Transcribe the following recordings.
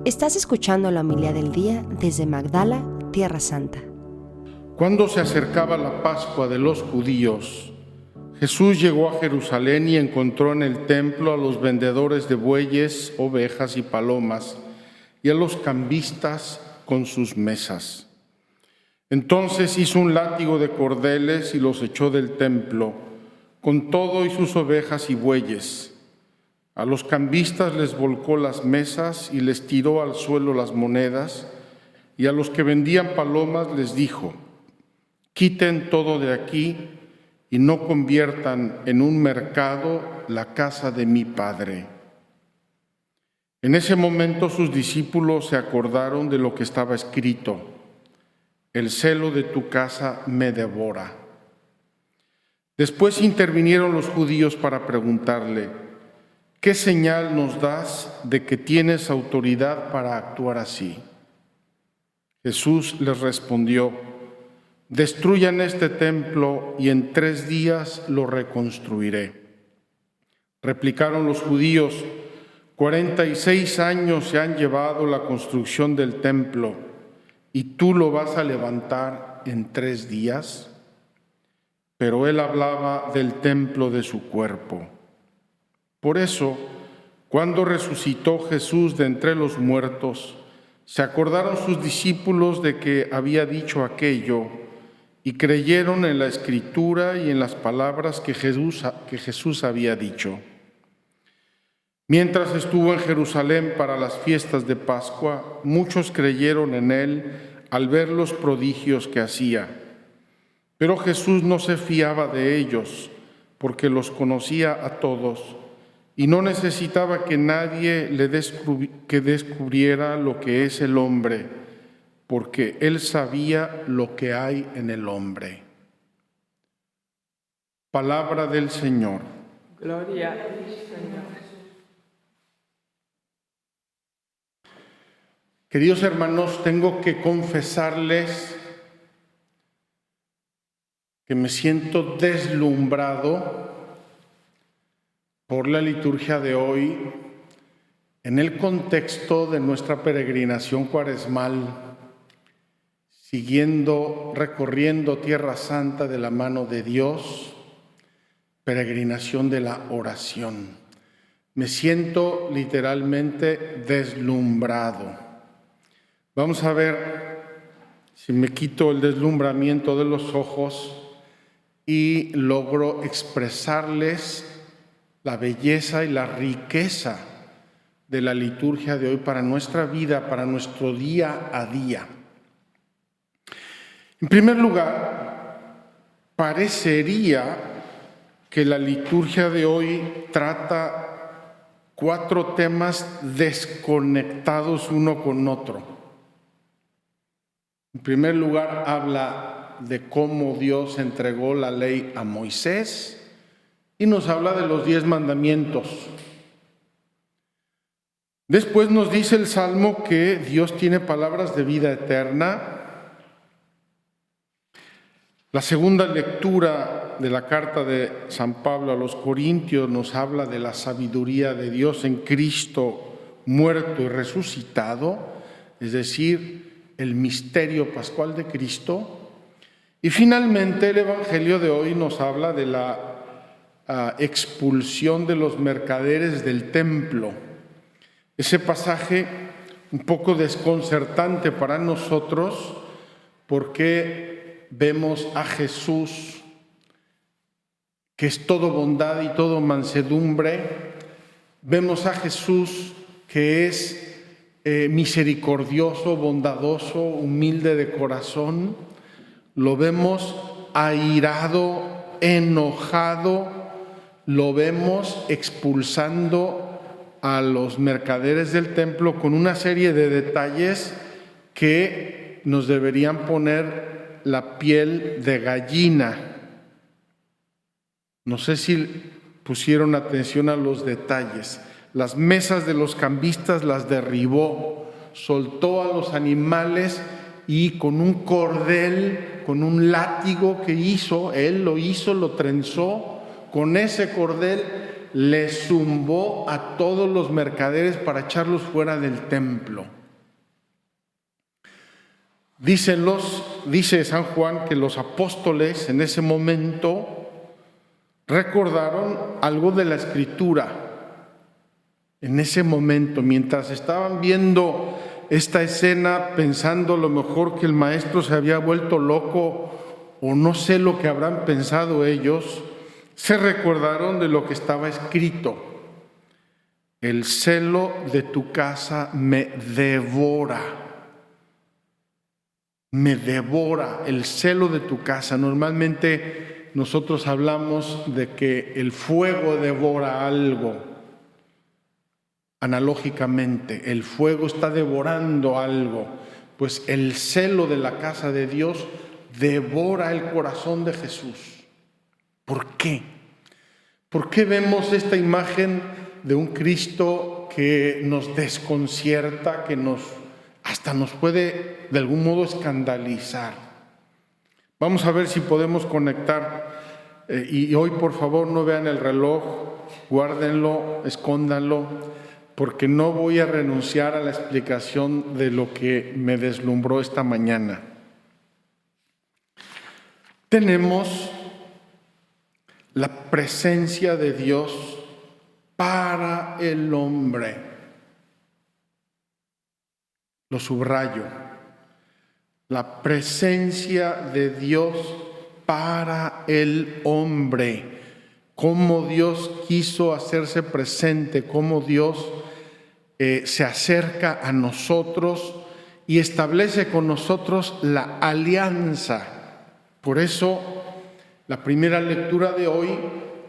Estás escuchando la homilía del día desde Magdala, Tierra Santa. Cuando se acercaba la Pascua de los judíos, Jesús llegó a Jerusalén y encontró en el templo a los vendedores de bueyes, ovejas y palomas, y a los cambistas con sus mesas. Entonces hizo un látigo de cordeles y los echó del templo, con todo y sus ovejas y bueyes. A los cambistas les volcó las mesas y les tiró al suelo las monedas, y a los que vendían palomas les dijo: quiten todo de aquí y no conviertan en un mercado la casa de mi Padre. En ese momento sus discípulos se acordaron de lo que estaba escrito: el celo de tu casa me devora. Después intervinieron los judíos para preguntarle: ¿qué señal nos das de que tienes autoridad para actuar así? Jesús les respondió: destruyan este templo y en 3 días lo reconstruiré. Replicaron los judíos: 46 años se han llevado la construcción del templo, ¿y tú lo vas a levantar en 3 días? Pero él hablaba del templo de su cuerpo. Por eso, cuando resucitó Jesús de entre los muertos, se acordaron sus discípulos de que había dicho aquello y creyeron en la Escritura y en las palabras que Jesús había dicho. Mientras estuvo en Jerusalén para las fiestas de Pascua, muchos creyeron en él al ver los prodigios que hacía. Pero Jesús no se fiaba de ellos, porque los conocía a todos y no necesitaba que nadie descubriera lo que es el hombre, porque él sabía lo que hay en el hombre. Palabra del Señor. Gloria a ti, Señor. Queridos hermanos, tengo que confesarles que me siento deslumbrado por la liturgia de hoy en el contexto de nuestra peregrinación cuaresmal, recorriendo Tierra Santa de la mano de Dios, peregrinación de la oración. Me siento literalmente deslumbrado. Vamos a ver si me quito el deslumbramiento de los ojos y logro expresarles la belleza y la riqueza de la liturgia de hoy para nuestra vida, para nuestro día a día. En primer lugar, parecería que la liturgia de hoy trata 4 temas desconectados uno con otro. En primer lugar, habla de cómo Dios entregó la ley a Moisés y nos habla de los 10 mandamientos. Después nos dice el Salmo que Dios tiene palabras de vida eterna. La segunda lectura de la carta de San Pablo a los Corintios nos habla de la sabiduría de Dios en Cristo muerto y resucitado, es decir, el misterio pascual de Cristo. Y finalmente el Evangelio de hoy nos habla de la expulsión de los mercaderes del templo. Ese pasaje un poco desconcertante para nosotros porque vemos a Jesús, que es todo bondad y todo mansedumbre. Vemos a Jesús que es misericordioso, bondadoso, humilde de corazón. Lo vemos airado, enojado, lo vemos expulsando a los mercaderes del templo con una serie de detalles que nos deberían poner la piel de gallina. No sé si pusieron atención a los detalles. Las mesas de los cambistas las derribó, soltó a los animales y con un cordel, con un látigo que hizo, él lo hizo, lo trenzó, con ese cordel le zumbó a todos los mercaderes para echarlos fuera del templo. Dice San Juan que los apóstoles en ese momento recordaron algo de la Escritura. En ese momento, mientras estaban viendo esta escena, pensando a lo mejor que el maestro se había vuelto loco o no sé lo que habrán pensado ellos, se recordaron de lo que estaba escrito. El celo de tu casa me devora. Me devora el celo de tu casa. Normalmente nosotros hablamos de que el fuego devora algo. Analógicamente, el fuego está devorando algo. Pues el celo de la casa de Dios devora el corazón de Jesús. ¿Por qué? ¿Por qué vemos esta imagen de un Cristo que nos desconcierta, que hasta nos puede de algún modo escandalizar? Vamos a ver si podemos conectar. Y hoy, por favor, no vean el reloj, guárdenlo, escóndanlo, porque no voy a renunciar a la explicación de lo que me deslumbró esta mañana. Tenemos la presencia de Dios para el hombre. Lo subrayo. La presencia de Dios para el hombre. Cómo Dios quiso hacerse presente, cómo Dios se acerca a nosotros y establece con nosotros la alianza. Por eso, la primera lectura de hoy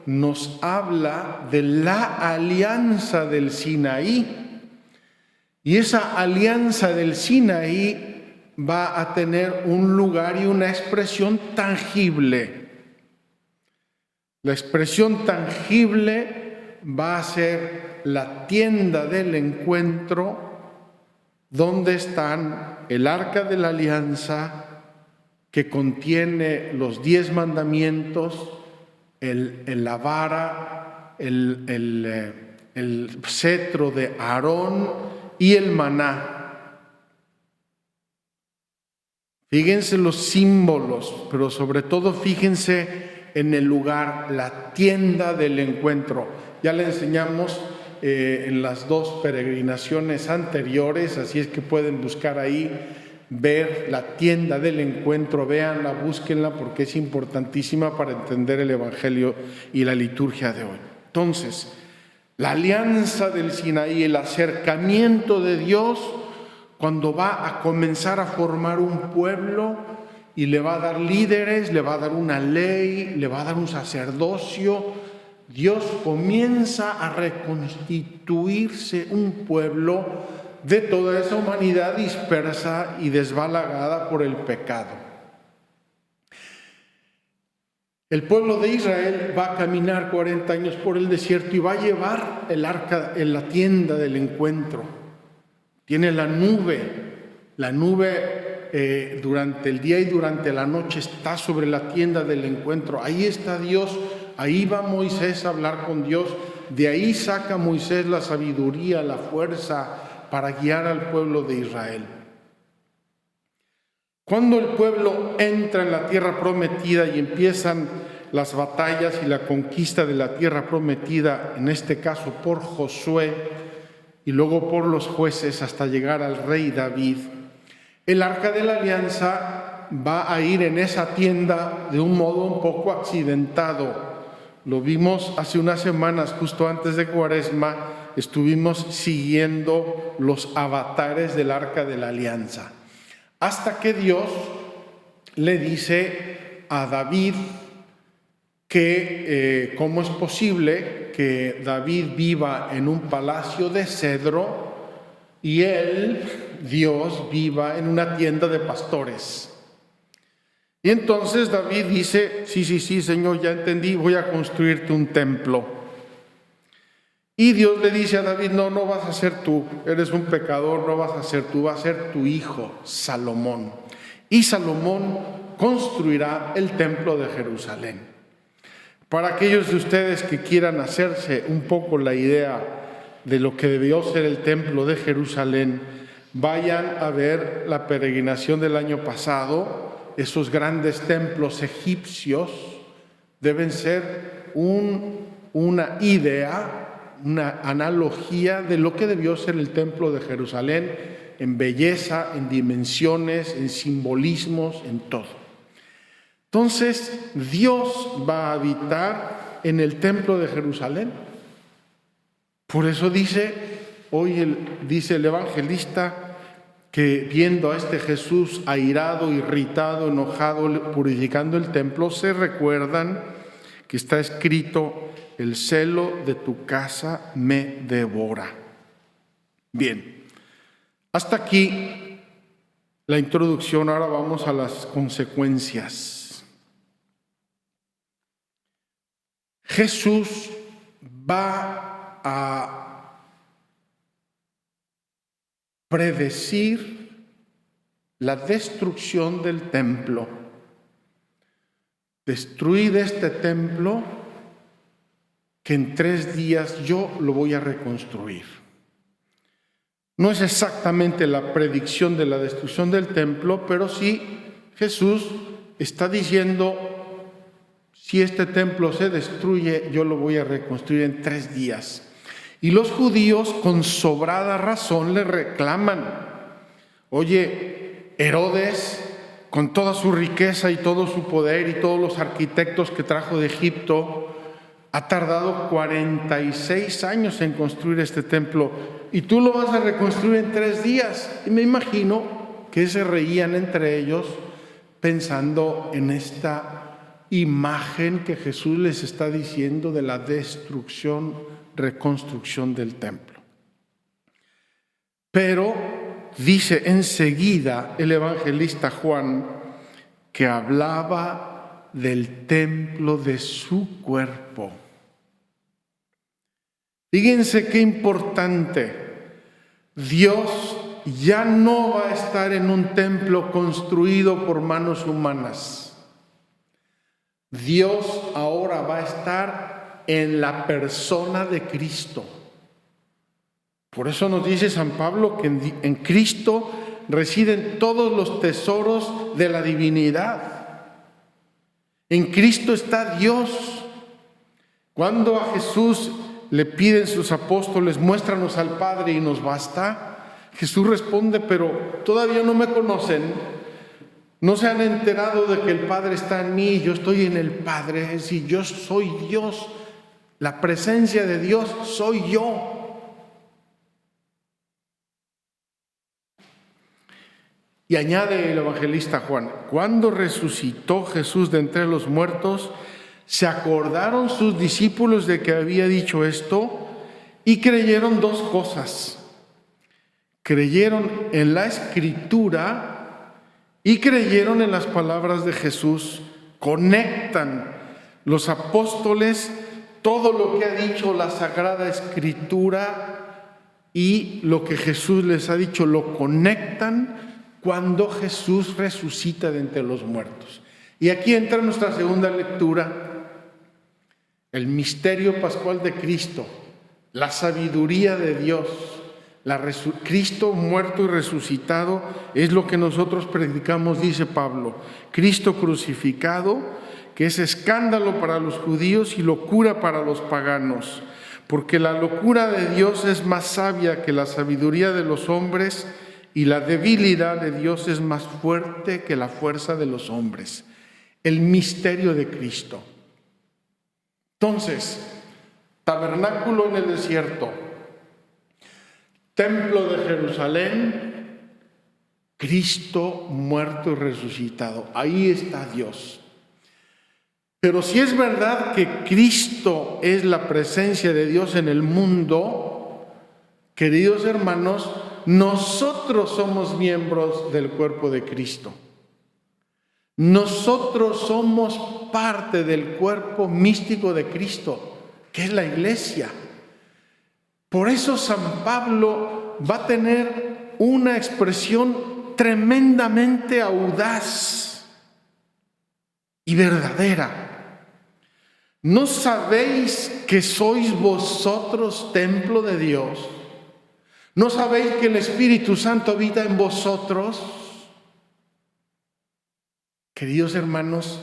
nos habla de la alianza del Sinaí. Y esa alianza del Sinaí va a tener un lugar y una expresión tangible. La expresión tangible va a ser la tienda del encuentro, donde están el arca de la alianza, que contiene los 10 mandamientos, la vara, el cetro de Aarón y el maná. Fíjense los símbolos, pero sobre todo fíjense en el lugar, la tienda del encuentro. Ya le enseñamos en las 2 peregrinaciones anteriores, así es que pueden buscar ahí, ver la tienda del encuentro, véanla, búsquenla, porque es importantísima para entender el Evangelio y la liturgia de hoy. Entonces, la alianza del Sinaí, el acercamiento de Dios, cuando va a comenzar a formar un pueblo y le va a dar líderes, le va a dar una ley, le va a dar un sacerdocio. Dios comienza a reconstituirse un pueblo de toda esa humanidad dispersa y desbalagada por el pecado. El pueblo de Israel va a caminar 40 años por el desierto y va a llevar el arca en la tienda del encuentro. Tiene la nube durante el día y durante la noche está sobre la tienda del encuentro. Ahí está Dios. Ahí va Moisés a hablar con Dios, de ahí saca Moisés la sabiduría, la fuerza para guiar al pueblo de Israel. Cuando el pueblo entra en la tierra prometida y empiezan las batallas y la conquista de la tierra prometida, en este caso por Josué y luego por los jueces hasta llegar al rey David, el arca de la alianza va a ir en esa tienda de un modo un poco accidentado. Lo vimos hace unas semanas, justo antes de Cuaresma, estuvimos siguiendo los avatares del arca de la alianza. Hasta que Dios le dice a David que cómo es posible que David viva en un palacio de cedro y él, Dios, viva en una tienda de pastores. Y entonces David dice, sí, Señor, ya entendí, voy a construirte un templo. Y Dios le dice a David, no vas a ser tú, eres un pecador, no vas a ser tú, va a ser tu hijo, Salomón. Y Salomón construirá el templo de Jerusalén. Para aquellos de ustedes que quieran hacerse un poco la idea de lo que debió ser el templo de Jerusalén, vayan a ver la peregrinación del año pasado. Esos grandes templos egipcios deben ser una idea, una analogía de lo que debió ser el templo de Jerusalén en belleza, en dimensiones, en simbolismos, en todo. Entonces, Dios va a habitar en el templo de Jerusalén. Por eso dice el evangelista que viendo a este Jesús airado, irritado, enojado, purificando el templo, se recuerdan que está escrito: el celo de tu casa me devora. Bien, hasta aquí la introducción. Ahora vamos a las consecuencias. Jesús va a predecir la destrucción del templo. Destruid este templo, que en 3 días yo lo voy a reconstruir. No es exactamente la predicción de la destrucción del templo, pero sí Jesús está diciendo: si este templo se destruye, yo lo voy a reconstruir en 3 días. Y los judíos, con sobrada razón, le reclaman: oye, Herodes, con toda su riqueza y todo su poder y todos los arquitectos que trajo de Egipto, ha tardado 46 años en construir este templo, y tú lo vas a reconstruir en 3 días. Y me imagino que se reían entre ellos pensando en esta imagen que Jesús les está diciendo de la destrucción, reconstrucción del templo. Pero dice enseguida el evangelista Juan que hablaba del templo de su cuerpo. Fíjense qué importante. Dios ya no va a estar en un templo construido por manos humanas. Dios ahora va a estar en la persona de Cristo. Por eso nos dice San Pablo que en Cristo residen todos los tesoros de la divinidad. En Cristo está Dios. Cuando a Jesús le piden sus apóstoles: muéstranos al Padre y nos basta, Jesús responde: pero todavía no me conocen. ¿No se han enterado de que el Padre está en mí y yo estoy en el Padre? Es decir, yo soy Dios, la presencia de Dios soy yo. Y añade el evangelista Juan: cuando resucitó Jesús de entre los muertos, se acordaron sus discípulos de que había dicho esto y creyeron 2 cosas. Creyeron en la Escritura y creyeron en las palabras de Jesús. Conectan los apóstoles todo lo que ha dicho la Sagrada Escritura y lo que Jesús les ha dicho, lo conectan cuando Jesús resucita de entre los muertos. Y aquí entra nuestra segunda lectura: el misterio pascual de Cristo, la sabiduría de Dios. Cristo muerto y resucitado es lo que nosotros predicamos, dice Pablo. Cristo crucificado, que es escándalo para los judíos y locura para los paganos, porque la locura de Dios es más sabia que la sabiduría de los hombres, y la debilidad de Dios es más fuerte que la fuerza de los hombres. El misterio de Cristo. Entonces, tabernáculo en el desierto, templo de Jerusalén, Cristo muerto y resucitado. Ahí está Dios. Pero si es verdad que Cristo es la presencia de Dios en el mundo, queridos hermanos, nosotros somos miembros del cuerpo de Cristo. Nosotros somos parte del cuerpo místico de Cristo, que es la iglesia. Por eso San Pablo va a tener una expresión tremendamente audaz y verdadera. ¿No sabéis que sois vosotros templo de Dios? ¿No sabéis que el Espíritu Santo habita en vosotros? Queridos hermanos,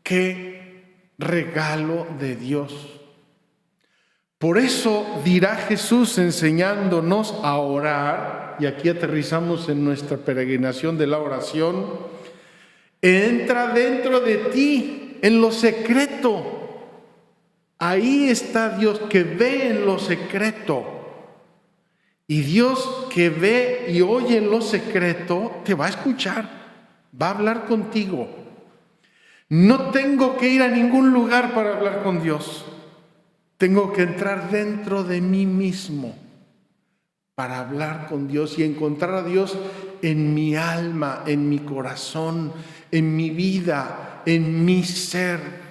qué regalo de Dios. Por eso dirá Jesús enseñándonos a orar, y aquí aterrizamos en nuestra peregrinación de la oración: entra dentro de ti en lo secreto. Ahí está Dios que ve en lo secreto. Y Dios que ve y oye en lo secreto te va a escuchar, va a hablar contigo. No tengo que ir a ningún lugar para hablar con Dios. Tengo que entrar dentro de mí mismo para hablar con Dios y encontrar a Dios en mi alma, en mi corazón, en mi vida, en mi ser.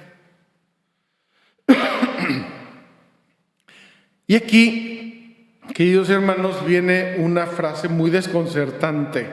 Y aquí, queridos hermanos, viene una frase muy desconcertante,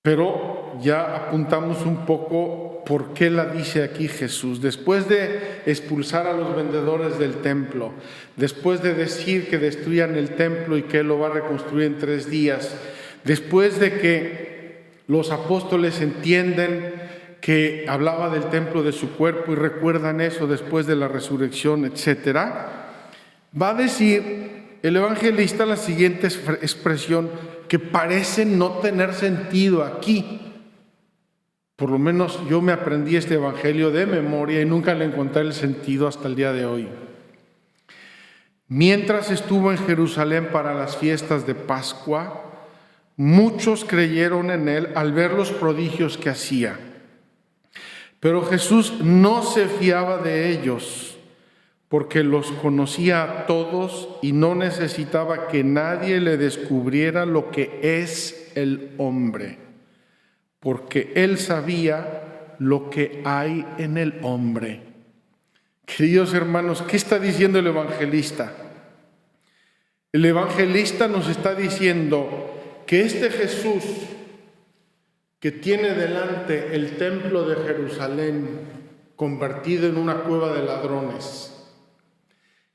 pero ya apuntamos un poco por qué la dice aquí Jesús. Después de expulsar a los vendedores del templo, después de decir que destruyan el templo y que Él lo va a reconstruir en 3 días, después de que los apóstoles entienden que hablaba del templo de su cuerpo y recuerdan eso después de la resurrección, etcétera, va a decir el evangelista la siguiente expresión que parece no tener sentido aquí. Por lo menos yo me aprendí este evangelio de memoria y nunca le encontré el sentido hasta el día de hoy. Mientras estuvo en Jerusalén para las fiestas de Pascua, muchos creyeron en Él al ver los prodigios que hacía. Pero Jesús no se fiaba de ellos, porque los conocía a todos y no necesitaba que nadie le descubriera lo que es el hombre, porque Él sabía lo que hay en el hombre. Queridos hermanos, ¿qué está diciendo el evangelista? El evangelista nos está diciendo que este Jesús que tiene delante el templo de Jerusalén convertido en una cueva de ladrones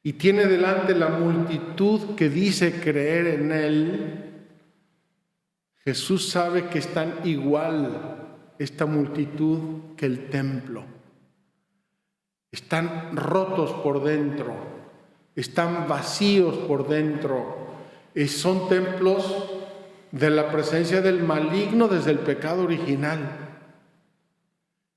y tiene delante la multitud que dice creer en Él, Jesús sabe que están igual esta multitud que el templo. Están rotos por dentro, están vacíos por dentro, son templos de la presencia del maligno desde el pecado original.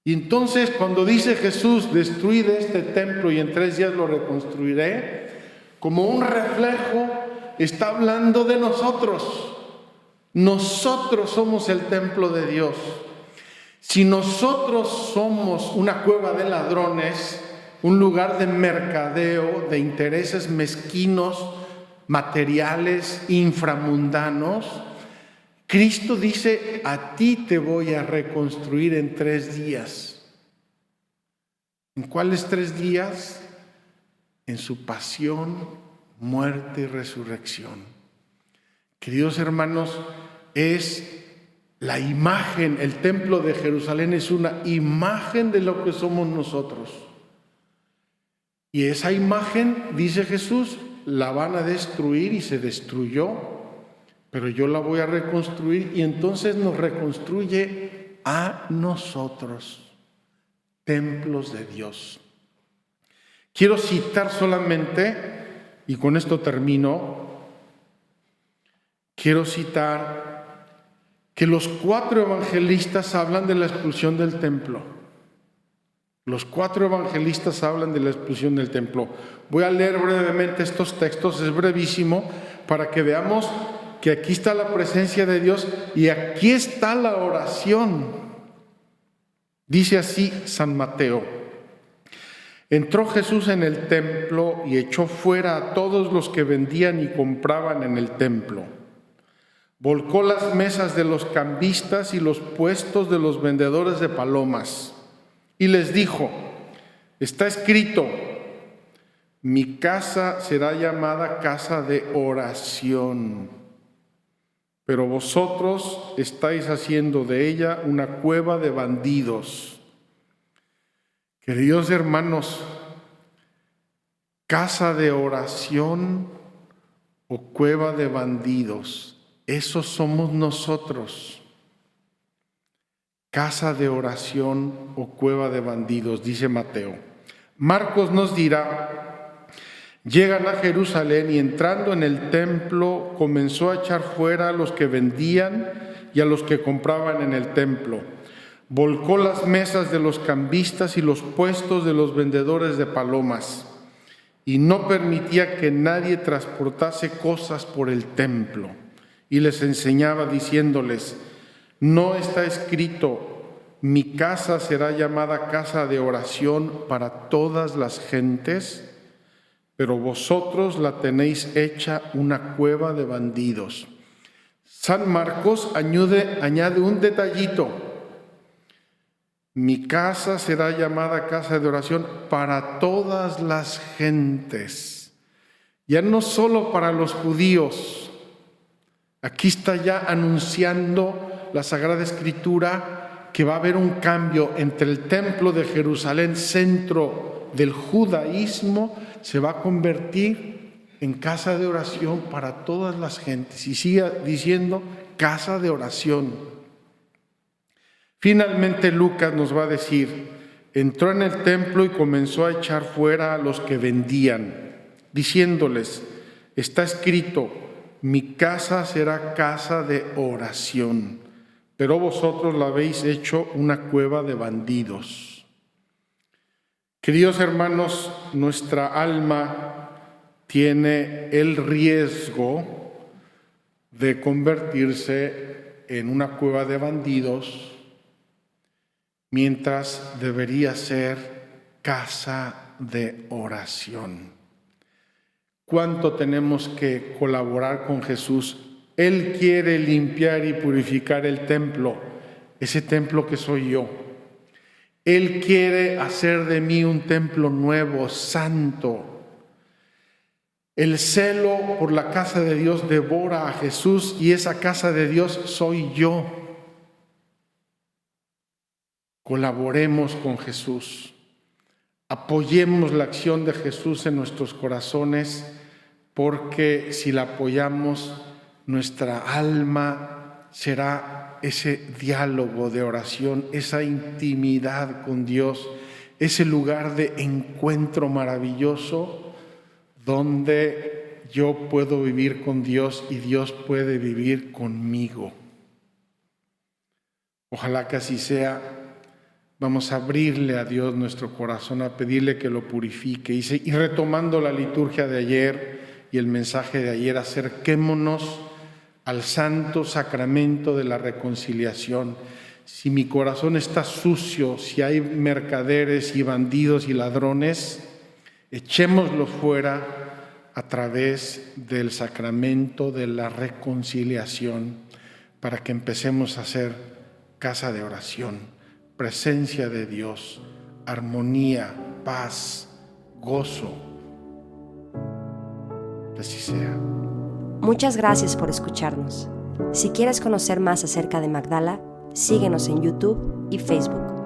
Y entonces cuando dice Jesús, destruid este templo y en 3 días lo reconstruiré, como un reflejo está hablando de nosotros. Nosotros somos el templo de Dios. Si nosotros somos una cueva de ladrones, un lugar de mercadeo, de intereses mezquinos, materiales, inframundanos, Cristo dice, a ti te voy a reconstruir en 3 días. ¿En cuáles 3 días? En su pasión, muerte y resurrección. Queridos hermanos, es la imagen, el templo de Jerusalén es una imagen de lo que somos nosotros. Y esa imagen, dice Jesús, la van a destruir y se destruyó, pero yo la voy a reconstruir y entonces nos reconstruye a nosotros, templos de Dios. Quiero citar solamente, y con esto termino, quiero citar que los 4 evangelistas hablan de la expulsión del templo. Los 4 evangelistas hablan de la expulsión del templo. Voy a leer brevemente estos textos, es brevísimo, para que veamos que aquí está la presencia de Dios y aquí está la oración. Dice así San Mateo: entró Jesús en el templo y echó fuera a todos los que vendían y compraban en el templo. Volcó las mesas de los cambistas y los puestos de los vendedores de palomas. Y les dijo: está escrito, mi casa será llamada casa de oración, pero vosotros estáis haciendo de ella una cueva de bandidos. Queridos hermanos, casa de oración o cueva de bandidos, esos somos nosotros. Casa de oración o cueva de bandidos, dice Mateo. Marcos nos dirá: llegan a Jerusalén y entrando en el templo comenzó a echar fuera a los que vendían y a los que compraban en el templo. Volcó las mesas de los cambistas y los puestos de los vendedores de palomas y no permitía que nadie transportase cosas por el templo. Y les enseñaba diciéndoles: ¿no está escrito, mi casa será llamada casa de oración para todas las gentes? Pero vosotros la tenéis hecha una cueva de bandidos. San Marcos añade un detallito: mi casa será llamada casa de oración para todas las gentes. Ya no solo para los judíos. Aquí está ya anunciando la Sagrada Escritura que va a haber un cambio entre el templo de Jerusalén, centro del judaísmo, se va a convertir en casa de oración para todas las gentes. Y sigue diciendo casa de oración. Finalmente Lucas nos va a decir: entró en el templo y comenzó a echar fuera a los que vendían, diciéndoles: está escrito, mi casa será casa de oración, pero vosotros la habéis hecho una cueva de bandidos. Queridos hermanos, nuestra alma tiene el riesgo de convertirse en una cueva de bandidos, mientras debería ser casa de oración. ¿Cuánto tenemos que colaborar con Jesús? Él quiere limpiar y purificar el templo, ese templo que soy yo. Él quiere hacer de mí un templo nuevo, santo. El celo por la casa de Dios devora a Jesús y esa casa de Dios soy yo. Colaboremos con Jesús. Apoyemos la acción de Jesús en nuestros corazones, porque si la apoyamos, nuestra alma será ese diálogo de oración, esa intimidad con Dios, ese lugar de encuentro maravilloso donde yo puedo vivir con Dios y Dios puede vivir conmigo. Ojalá que así sea. Vamos a abrirle a Dios nuestro corazón, a pedirle que lo purifique. Y retomando la liturgia de ayer y el mensaje de ayer, acerquémonos al santo sacramento de la reconciliación. Si mi corazón está sucio, si hay mercaderes y bandidos y ladrones, echémoslos fuera a través del sacramento de la reconciliación, para que empecemos a ser casa de oración. Presencia de Dios, armonía, paz, gozo. Así sea. Muchas gracias por escucharnos. Si quieres conocer más acerca de Magdala, síguenos en YouTube y Facebook.